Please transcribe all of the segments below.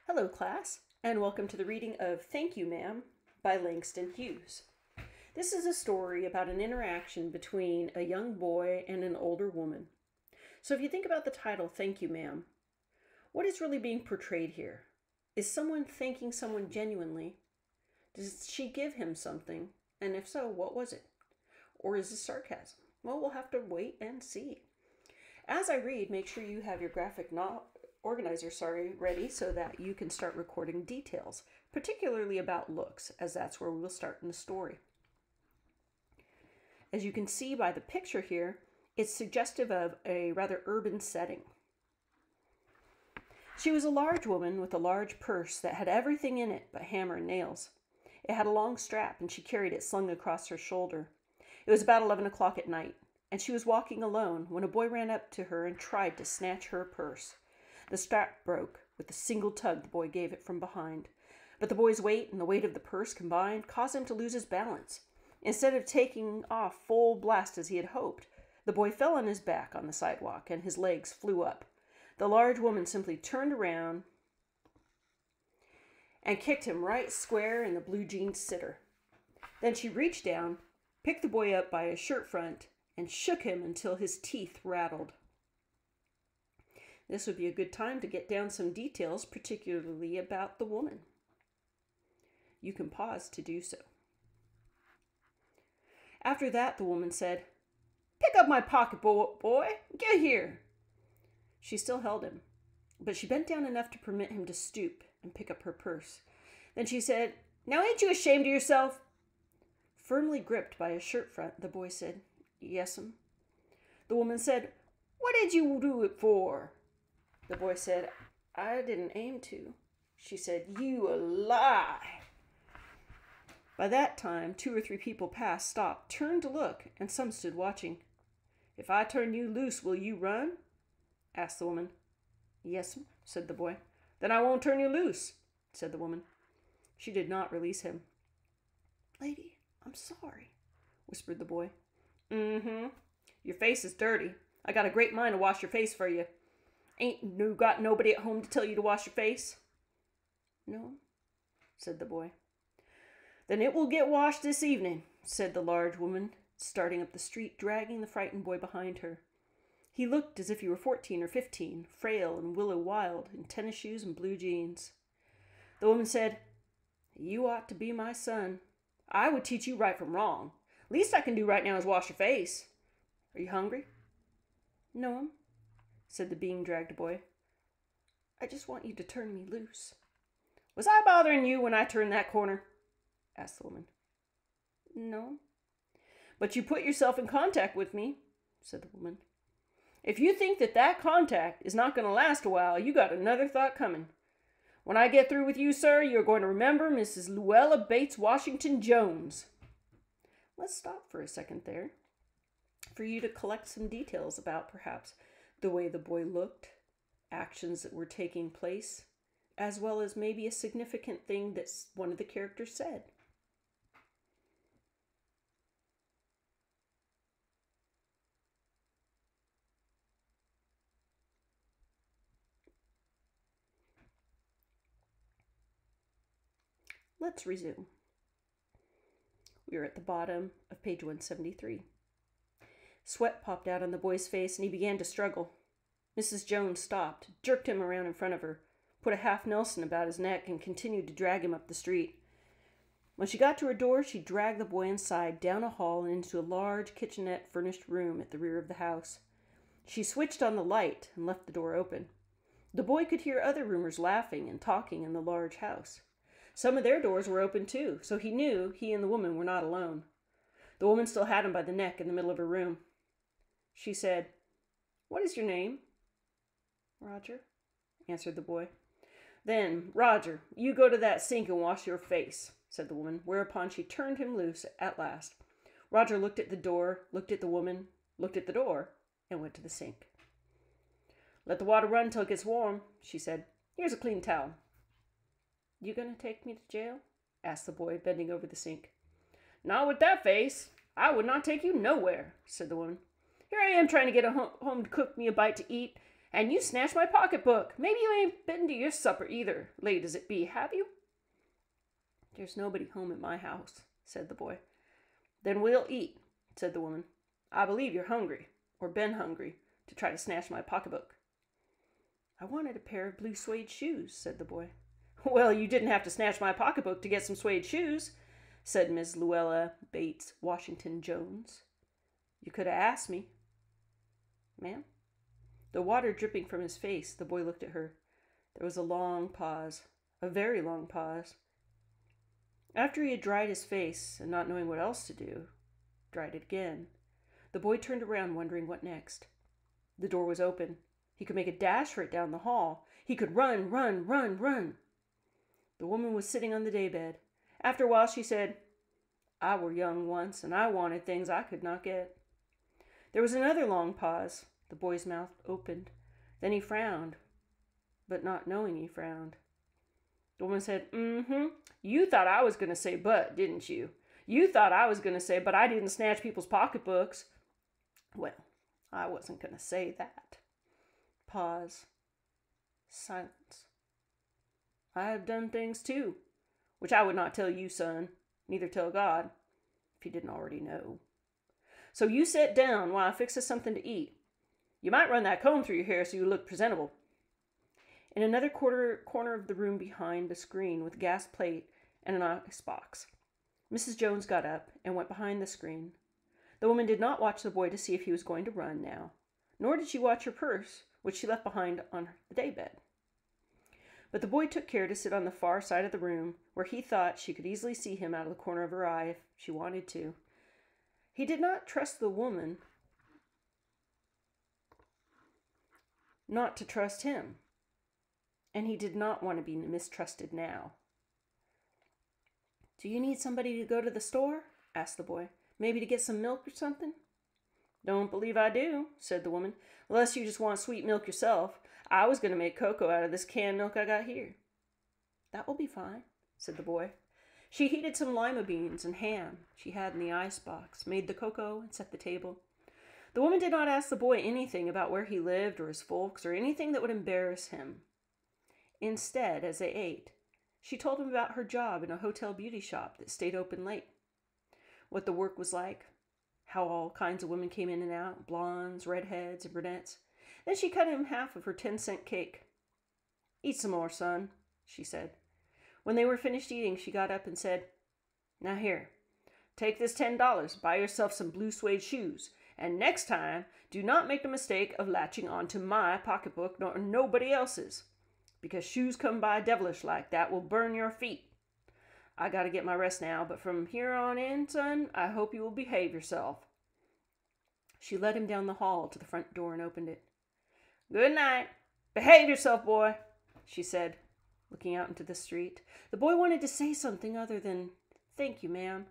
Hello, class, and welcome to the reading of Thank You Mam by Langston Hughes. This is a story about an interaction between a young boy and an older woman. So if you think about the title, Thank You Mam, what is really being portrayed here? Is someone thanking someone genuinely? Does she give him something? And if so, what was it? Or is this sarcasm? Well, we'll have to wait and see. As I read, make sure you have your graphic organizer ready so that you can start recording details, particularly about looks, as that's where we will start in the story. As you can see by the picture here, it's suggestive of a rather urban setting. She was a large woman with a large purse that had everything in it but hammer and nails. It had a long strap, and she carried it slung across her shoulder. It was about 11 o'clock at night, and she was walking alone when a boy ran up to her and tried to snatch her purse. The strap broke with a single tug the boy gave it from behind, but the boy's weight and the weight of the purse combined caused him to lose his balance. Instead of taking off full blast as he had hoped, the boy fell on his back on the sidewalk and his legs flew up. The large woman simply turned around and kicked him right square in the blue jeans sitter. Then she reached down, picked the boy up by his shirt front, and shook him until his teeth rattled. This would be a good time to get down some details, particularly about the woman. You can pause to do so. After that, the woman said, "Pick up my pocketbook, boy. Get here." She still held him, but she bent down enough to permit him to stoop and pick up her purse. Then she said, "Now ain't you ashamed of yourself?" Firmly gripped by his shirt front, the boy said, "Yes'm." The woman said, "What did you do it for?" The boy said, "I didn't aim to." She said, "You a lie." By that time, 2 or 3 people passed, stopped, turned to look, and some stood watching. "If I turn you loose, will you run?" asked the woman. "Yes'm," said the boy. "Then I won't turn you loose," said the woman. She did not release him. "Lady, I'm sorry," whispered the boy. "Mm-hmm. Your face is dirty. I got a great mind to wash your face for you. Ain't you got nobody at home to tell you to wash your face?" "No," said the boy. "Then it will get washed this evening," said the large woman, starting up the street, dragging the frightened boy behind her. He looked as if he were 14 or 15, frail and willow-wild, in tennis shoes and blue jeans. The woman said, "You ought to be my son. I would teach you right from wrong. Least I can do right now is wash your face. Are you hungry?" "No," said the being dragged boy. "I just want you to turn me loose." "Was I bothering you when I turned that corner?" asked the woman. "No." "But you put yourself in contact with me," said the woman. "If you think that contact is not going to last a while, you got another thought coming. When I get through with you, sir, you're going to remember Mrs. Luella Bates Washington Jones." Let's stop for a second there for you to collect some details about perhaps the way the boy looked, actions that were taking place, as well as maybe a significant thing that one of the characters said. Let's resume. We are at the bottom of page 173. Sweat popped out on the boy's face and he began to struggle. Mrs. Jones stopped, jerked him around in front of her, put a half Nelson about his neck, and continued to drag him up the street. When she got to her door, she dragged the boy inside, down a hall, and into a large kitchenette-furnished room at the rear of the house. She switched on the light and left the door open. The boy could hear other roomers laughing and talking in the large house. Some of their doors were open too, so he knew he and the woman were not alone. The woman still had him by the neck in the middle of her room. She said, "What is your name?" "Roger," answered the boy. "Then, Roger, you go to that sink and wash your face," said the woman, whereupon she turned him loose at last. Roger looked at the door, looked at the woman, looked at the door, and went to the sink. "Let the water run till it gets warm," she said. "Here's a clean towel." "You gonna take me to jail?" asked the boy, bending over the sink. "Not with that face. I would not take you nowhere," said the woman. "Here I am trying to get home to cook me a bite to eat, And you snatched my pocketbook. Maybe you ain't been to your supper either, late as it be, have you? There's nobody home at my house, said the boy. Then we'll eat, said the woman. I believe you're hungry, or been hungry, to try to snatch my pocketbook. I wanted a pair of blue suede shoes, said the boy. Well, you didn't have to snatch my pocketbook to get some suede shoes, said Miss Luella Bates Washington Jones. You could have asked me. Ma'am? The water dripping from his face, the boy looked at her. There was a long pause, a very long pause. After he had dried his face, and not knowing what else to do, dried it again, the boy turned around, wondering what next. The door was open. He could make a dash for it down the hall. He could run, run, run, run. The woman was sitting on the daybed. After a while she said, I were young once, and I wanted things I could not get. There was another long pause. The boy's mouth opened. Then he frowned, but not knowing he frowned. The woman said, You thought I was going to say but, didn't you? You thought I was going to say, but I didn't snatch people's pocketbooks. Well, I wasn't going to say that. Pause. Silence. I have done things too, which I would not tell you, son, neither tell God, if he didn't already know. So you sit down while I fix us something to eat. You might run that comb through your hair so you look presentable. In another corner of the room behind the screen with a gas plate and an ice box, Mrs. Jones got up and went behind the screen. The woman did not watch the boy to see if he was going to run now, nor did she watch her purse, which she left behind on the daybed. But the boy took care to sit on the far side of the room, where he thought she could easily see him out of the corner of her eye if she wanted to. He did not trust the woman not to trust him, and he did not want to be mistrusted now. Do you need somebody to go to the store? Asked the boy. Maybe to get some milk or something? Don't believe I do, said the woman, unless you just want sweet milk yourself. I was going to make cocoa out of this canned milk I got here. That will be fine, said the boy. She heated some lima beans and ham she had in the icebox, made the cocoa, and set the table. The woman did not ask the boy anything about where he lived or his folks or anything that would embarrass him. Instead, as they ate, she told him about her job in a hotel beauty shop that stayed open late, what the work was like, how all kinds of women came in and out, blondes, redheads, and brunettes. Then she cut him half of her 10-cent cake. Eat some more, son, she said. When they were finished eating, she got up and said, Now here, take this $10, buy yourself some blue suede shoes, and next time, do not make the mistake of latching onto my pocketbook nor nobody else's, because shoes come by devilish like that will burn your feet. I got to get my rest now, but from here on in, son, I hope you will behave yourself. She led him down the hall to the front door and opened it. Good night. Behave yourself, boy, she said, looking out into the street. The boy wanted to say something other than, Thank you, ma'am,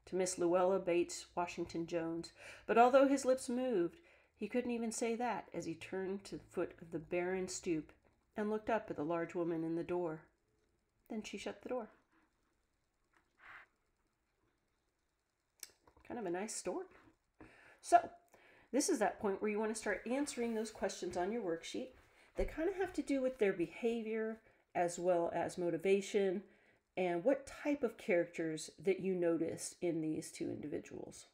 to Miss Luella Bates Washington Jones, but although his lips moved, he couldn't even say that as he turned to the foot of the barren stoop and looked up at the large woman in the door. Then she shut the door. Kind of a nice story. So, this is that point where you want to start answering those questions on your worksheet that kind of have to do with their behavior as well as motivation and what type of characters that you noticed in these two individuals.